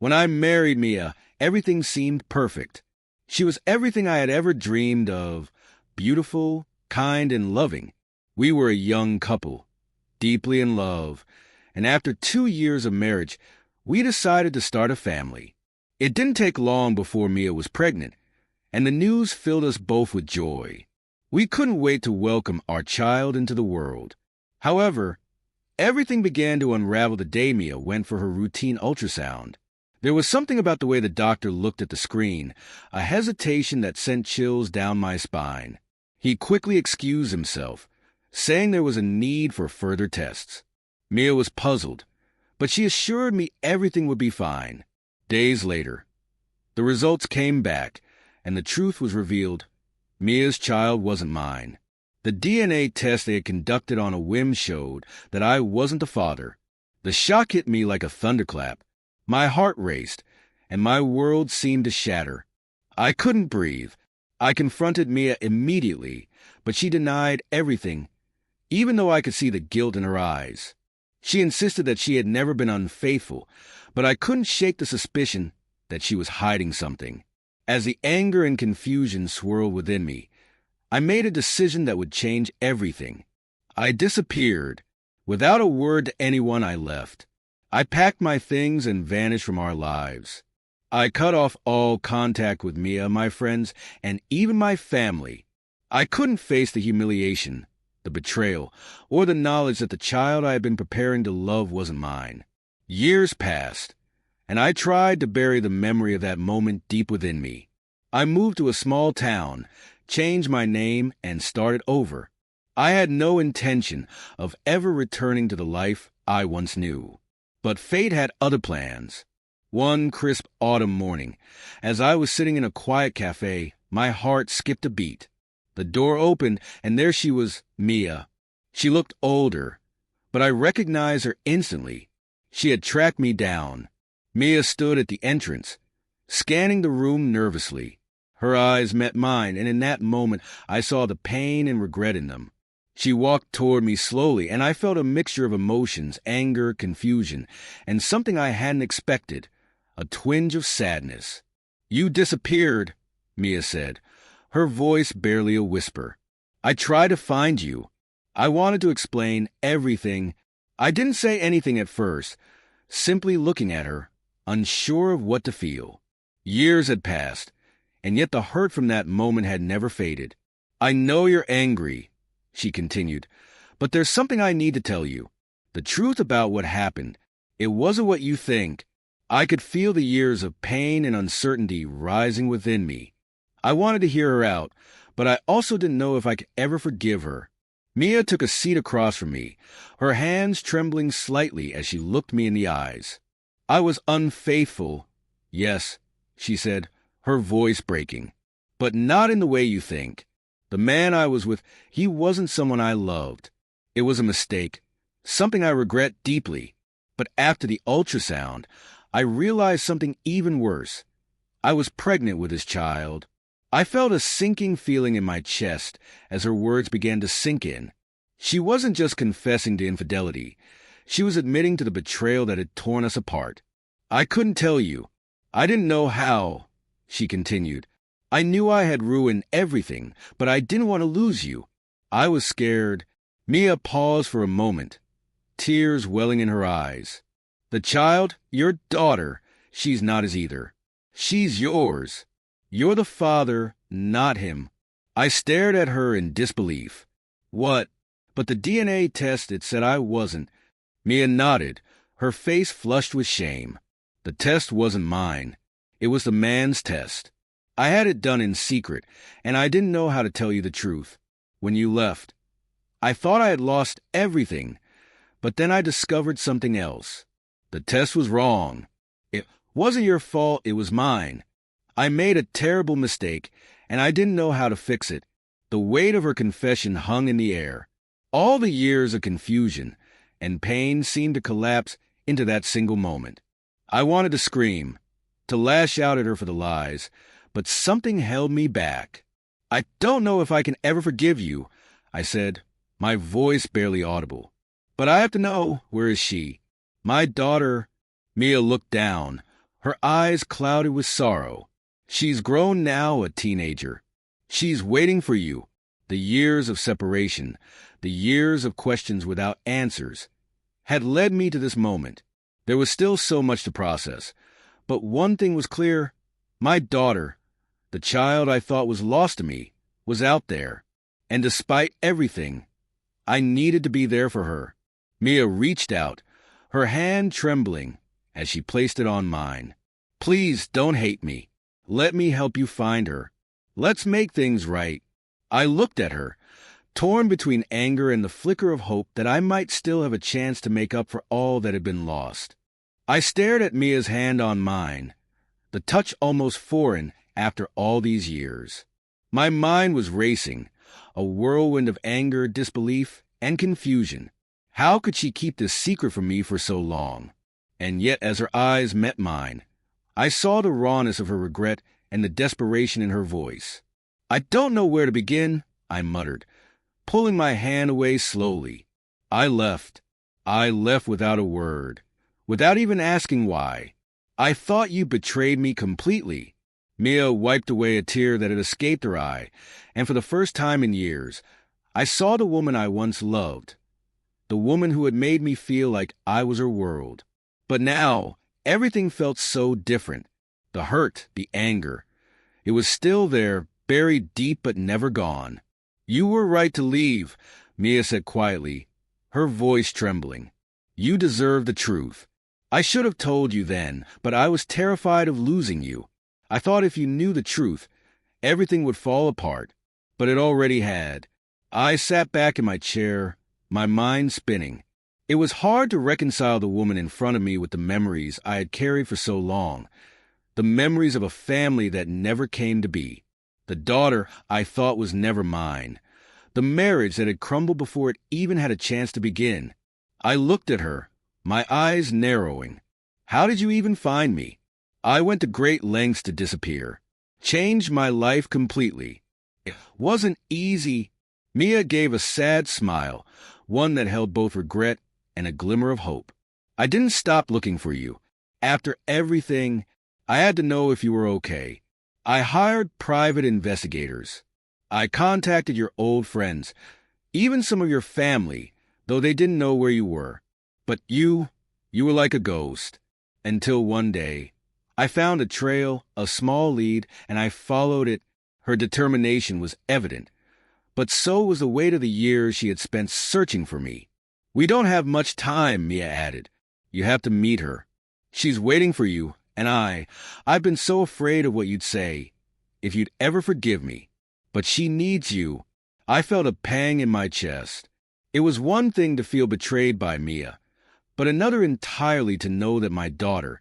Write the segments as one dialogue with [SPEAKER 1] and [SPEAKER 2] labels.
[SPEAKER 1] When I married Mia, everything seemed perfect. She was everything I had ever dreamed of, beautiful, kind, and loving. We were a young couple, deeply in love, and after 2 years of marriage, we decided to start a family. It didn't take long before Mia was pregnant, and the news filled us both with joy. We couldn't wait to welcome our child into the world. However, everything began to unravel the day Mia went for her routine ultrasound. There was something about the way the doctor looked at the screen, a hesitation that sent chills down my spine. He quickly excused himself, saying there was a need for further tests. Mia was puzzled, but she assured me everything would be fine. Days later, the results came back, and the truth was revealed. Mia's child wasn't mine. The DNA test they had conducted on a whim showed that I wasn't the father. The shock hit me like a thunderclap. My heart raced, and my world seemed to shatter. I couldn't breathe. I confronted Mia immediately, but she denied everything, even though I could see the guilt in her eyes. She insisted that she had never been unfaithful, but I couldn't shake the suspicion that she was hiding something. As the anger and confusion swirled within me, I made a decision that would change everything. I disappeared. Without a word to anyone, I left. I packed my things and vanished from our lives. I cut off all contact with Mia, my friends, and even my family. I couldn't face the humiliation, the betrayal, or the knowledge that the child I had been preparing to love wasn't mine. Years passed, and I tried to bury the memory of that moment deep within me. I moved to a small town, changed my name, and started over. I had no intention of ever returning to the life I once knew. But fate had other plans. One crisp autumn morning, as I was sitting in a quiet cafe, my heart skipped a beat. The door opened, and there she was, Mia. She looked older, but I recognized her instantly. She had tracked me down. Mia stood at the entrance, scanning the room nervously. Her eyes met mine, and in that moment I saw the pain and regret in them. She walked toward me slowly, and I felt a mixture of emotions, anger, confusion, and something I hadn't expected, a twinge of sadness. "You disappeared," Mia said, her voice barely a whisper. "I tried to find you." I wanted to explain everything. I didn't say anything at first, simply looking at her, unsure of what to feel. Years had passed, and yet the hurt from that moment had never faded. "I know you're angry," she continued, "but there's something I need to tell you. The truth about what happened. It wasn't what you think." I could feel the years of pain and uncertainty rising within me. I wanted to hear her out, but I also didn't know if I could ever forgive her. Mia took a seat across from me, her hands trembling slightly as she looked me in the eyes. "I was unfaithful, yes," she said, her voice breaking, "but not in the way you think. The man I was with, he wasn't someone I loved. It was a mistake, something I regret deeply. But after the ultrasound, I realized something even worse. I was pregnant with his child." I felt a sinking feeling in my chest as her words began to sink in. She wasn't just confessing to infidelity. She was admitting to the betrayal that had torn us apart. "I couldn't tell you. I didn't know how," she continued. "I knew I had ruined everything, but I didn't want to lose you. I was scared." Mia paused for a moment, tears welling in her eyes. "The child, your daughter, she's not his either. She's yours. You're the father, not him." I stared at her in disbelief. "What? But the DNA test, it said I wasn't." Mia nodded, her face flushed with shame. "The test wasn't mine. It was the man's test. I had it done in secret, and I didn't know how to tell you the truth. When you left, I thought I had lost everything, but then I discovered something else. The test was wrong. It wasn't your fault, it was mine. I made a terrible mistake, and I didn't know how to fix it." The weight of her confession hung in the air. All the years of confusion and pain seemed to collapse into that single moment. I wanted to scream, to lash out at her for the lies, but something held me back. "I don't know if I can ever forgive you," I said, my voice barely audible. "But I have to know, where is she? My daughter." Mia looked down, her eyes clouded with sorrow. She's grown now, a teenager. She's waiting for you. The years of separation, the years of questions without answers, had led me to this moment. There was still so much to process, but one thing was clear. My daughter, the child I thought was lost to me, was out there, and despite everything, I needed to be there for her. Mia reached out, her hand trembling as she placed it on mine. Please don't hate me. Let me help you find her. Let's make things right. I looked at her, torn between anger and the flicker of hope that I might still have a chance to make up for all that had been lost. I stared at Mia's hand on mine, the touch almost foreign after all these years. My mind was racing, a whirlwind of anger, disbelief, and confusion. How could she keep this secret from me for so long? And yet, as her eyes met mine, I saw the rawness of her regret and the desperation in her voice. I don't know where to begin, I muttered, pulling my hand away slowly. I left. I left without a word, without even asking why. I thought you betrayed me completely. Mia wiped away a tear that had escaped her eye, and for the first time in years, I saw the woman I once loved, the woman who had made me feel like I was her world. But now, everything felt so different. The hurt, the anger. It was still there, buried deep but never gone. You were right to leave, Mia said quietly, her voice trembling. You deserve the truth. I should have told you then, but I was terrified of losing you. I thought if you knew the truth, everything would fall apart, but it already had. I sat back in my chair, my mind spinning. It was hard to reconcile the woman in front of me with the memories I had carried for so long, the memories of a family that never came to be, the daughter I thought was never mine, the marriage that had crumbled before it even had a chance to begin. I looked at her, my eyes narrowing. How did you even find me? I went to great lengths to disappear, changed my life completely. It wasn't easy. Mia gave a sad smile, one that held both regret and a glimmer of hope. I didn't stop looking for you. After everything, I had to know if you were okay. I hired private investigators. I contacted your old friends, even some of your family, though they didn't know where you were. But you were like a ghost. Until one day, I found a trail, a small lead, and I followed it. Her determination was evident, but so was the weight of the years she had spent searching for me. We don't have much time, Mia added. You have to meet her. She's waiting for you, and I've been so afraid of what you'd say, if you'd ever forgive me. But she needs you. I felt a pang in my chest. It was one thing to feel betrayed by Mia, but another entirely to know that my daughter,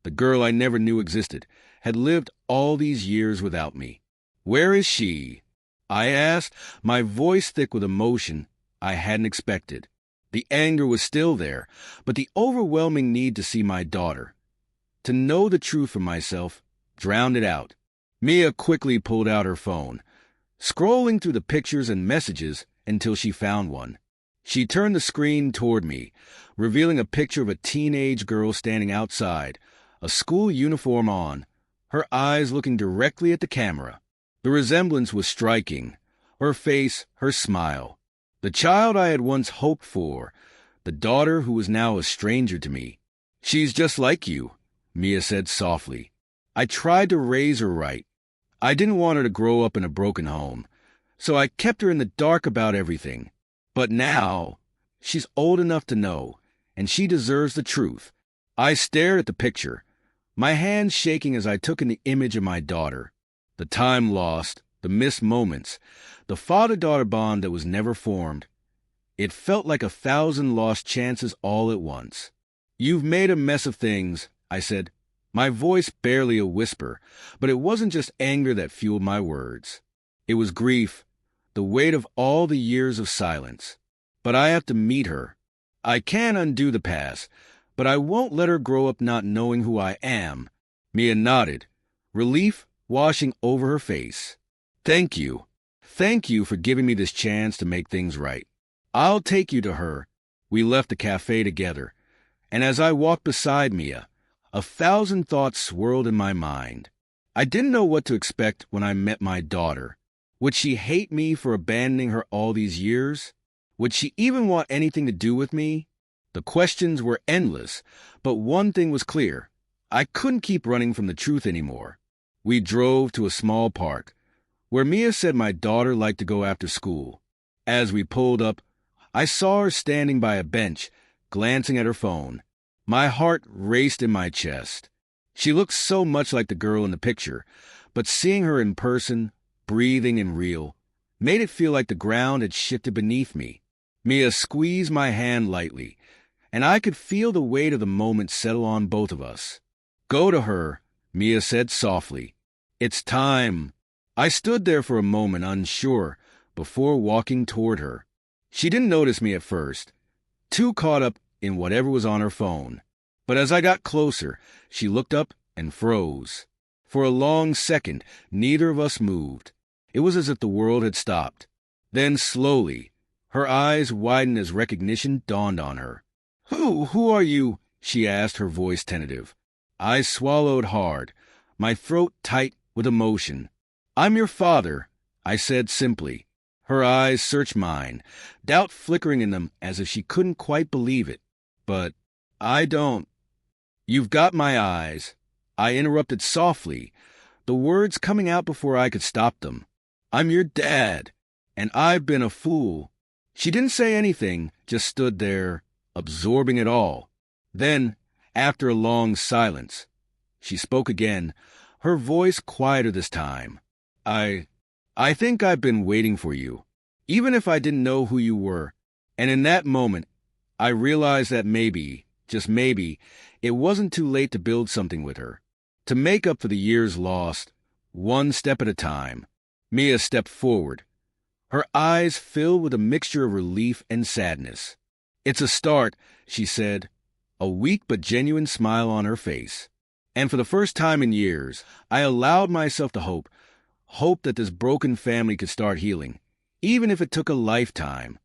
[SPEAKER 1] the girl I never knew existed, had lived all these years without me. Where is she? I asked, my voice thick with emotion I hadn't expected. The anger was still there, but the overwhelming need to see my daughter, to know the truth for myself, drowned it out. Mia quickly pulled out her phone, scrolling through the pictures and messages until she found one. She turned the screen toward me, revealing a picture of a teenage girl standing outside, a school uniform on, her eyes looking directly at the camera. The resemblance was striking, her face, her smile. The child I had once hoped for, the daughter who was now a stranger to me. She's just like you, Mia said softly. I tried to raise her right. I didn't want her to grow up in a broken home, so I kept her in the dark about everything. But now, she's old enough to know, and she deserves the truth. I stared at the picture, my hands shaking as I took in the image of my daughter. The time lost, the missed moments, the father-daughter bond that was never formed. It felt like 1,000 lost chances all at once. You've made a mess of things, I said, my voice barely a whisper, but it wasn't just anger that fueled my words. It was grief, the weight of all the years of silence. But I have to meet her. I can undo the past, but I won't let her grow up not knowing who I am. Mia nodded, relief washing over her face. Thank you. Thank you for giving me this chance to make things right. I'll take you to her. We left the cafe together, and as I walked beside Mia, 1,000 thoughts swirled in my mind. I didn't know what to expect when I met my daughter. Would she hate me for abandoning her all these years? Would she even want anything to do with me? The questions were endless, but one thing was clear. I couldn't keep running from the truth anymore. We drove to a small park, where Mia said my daughter liked to go after school. As we pulled up, I saw her standing by a bench, glancing at her phone. My heart raced in my chest. She looked so much like the girl in the picture, but seeing her in person, breathing and real, made it feel like the ground had shifted beneath me. Mia squeezed my hand lightly, and I could feel the weight of the moment settle on both of us. "Go to her," Mia said softly. "It's time." I stood there for a moment, unsure, before walking toward her. She didn't notice me at first, too caught up in whatever was on her phone. But as I got closer, she looked up and froze. For a long second, neither of us moved. It was as if the world had stopped. Then slowly, her eyes widened as recognition dawned on her. Who are you?" she asked, her voice tentative. I swallowed hard, my throat tight with emotion. "I'm your father," I said simply. Her eyes searched mine, doubt flickering in them as if she couldn't quite believe it. "But I don't." "You've got my eyes," I interrupted softly, the words coming out before I could stop them. "I'm your dad, and I've been a fool." She didn't say anything, just stood there, absorbing it all. Then, after a long silence, she spoke again, her voice quieter this time. I think I've been waiting for you, even if I didn't know who you were. And in that moment, I realized that maybe, just maybe, it wasn't too late to build something with her, to make up for the years lost, one step at a time. Mia stepped forward, her eyes filled with a mixture of relief and sadness. "It's a start," she said, a weak but genuine smile on her face. And for the first time in years, I allowed myself to hope that this broken family could start healing, even if it took a lifetime.